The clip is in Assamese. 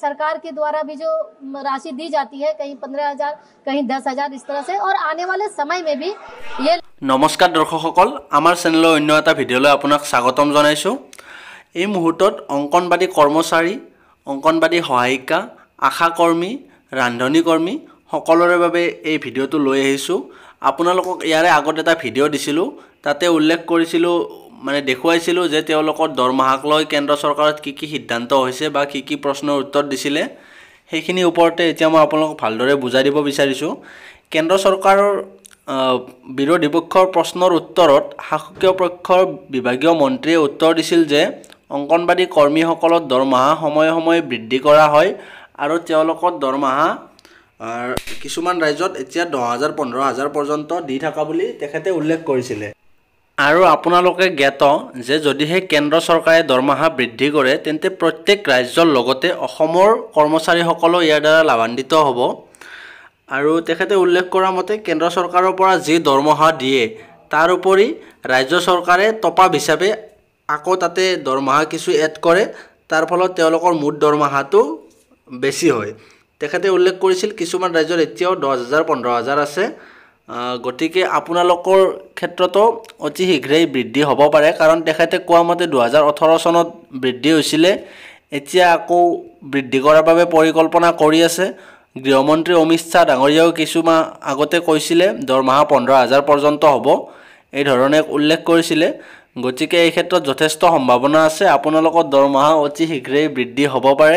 सरकार के द्वारा भी जो राशि दी जाती है, कहीं 15,000 कहीं 10,000 इस तरह से, और आने वाले समय में भी ये। नमस्कार दर्शकসকল, আমাৰ চেনেলৰ অন্য এটা ভিডিঅ'লৈ আপোনাক স্বাগতম জনাইছোঁ। এই মুহূৰ্তত অংকনবাদী কৰ্মচাৰী, অংকনবাদী সহায়িকা, আশা কৰ্মী, ৰান্ধনী কৰ্মী সকলোৰে বাবে এই ভিডিঅ'টো লৈ আহিছোঁ। আপোনালোকক ইয়াৰে আগত এটা ভিডিঅ' দিছিলোঁ, তাতে উল্লেখ কৰিছিলোঁ মানে দেখুৱাইছিলোঁ যে তেওঁলোকৰ দৰমহাক লৈ কেন্দ্ৰ চৰকাৰত কি কি সিদ্ধান্ত হৈছে বা কি কি প্ৰশ্নৰ উত্তৰ দিছিলে। সেইখিনিৰ ওপৰতে এতিয়া মই আপোনালোকক ভালদৰে বুজাই দিব বিচাৰিছোঁ। কেন্দ্ৰ চৰকাৰৰ বিৰোধী পক্ষৰ প্ৰশ্নৰ উত্তৰত শাসকীয় পক্ষৰ বিভাগীয় মন্ত্ৰীয়ে উত্তৰ দিছিল যে অংকনবাদী কৰ্মীসকলৰ দৰমহা সময়ে সময়ে বৃদ্ধি কৰা হয় আৰু তেওঁলোকৰ দৰমহা কিছুমান ৰাজ্যত এতিয়া 10,000 15,000 পৰ্যন্ত দি থকা বুলি তেখেতে উল্লেখ কৰিছিলে। আৰু আপোনালোকে জ্ঞাত যে যদিহে কেন্দ্ৰ চৰকাৰে দৰমহা বৃদ্ধি কৰে তেন্তে প্ৰত্যেক ৰাজ্যৰ লগতে অসমৰ কৰ্মচাৰীসকলো ইয়াৰ দ্বাৰা লাভান্বিত হ'ব। আৰু তেখেতে উল্লেখ কৰা মতে কেন্দ্ৰ চৰকাৰৰ পৰা যি দৰমহা দিয়ে তাৰ উপৰি ৰাজ্য চৰকাৰে টপাপ হিচাপে আকৌ তাতে দৰমহা কিছু এড কৰে, তাৰ ফলত তেওঁলোকৰ মুঠ দৰমহাটো বেছি হয়। তেখেতে উল্লেখ কৰিছিল কিছুমান ৰাজ্যত এতিয়াও 10,000 15,000 আছে, গতিকে আপোনালোকৰ ক্ষেত্ৰতো অতি শীঘ্ৰেই বৃদ্ধি হ'ব পাৰে, কাৰণ তেখেতে কোৱা মতে 2018 চনত বৃদ্ধি হৈছিলে, এতিয়া আকৌ বৃদ্ধি কৰাৰ বাবে পৰিকল্পনা কৰি আছে। গৃহমন্ত্ৰী অমিত শ্বাহ ডাঙৰীয়াও কিছুমাহ আগতে কৈছিলে দৰমহা 15,000 পৰ্যন্ত হ'ব, এই ধৰণে উল্লেখ কৰিছিলে। গতিকে এই ক্ষেত্ৰত যথেষ্ট সম্ভাৱনা আছে আপোনালোকৰ দৰমহা অতি শীঘ্ৰেই বৃদ্ধি হ'ব পাৰে।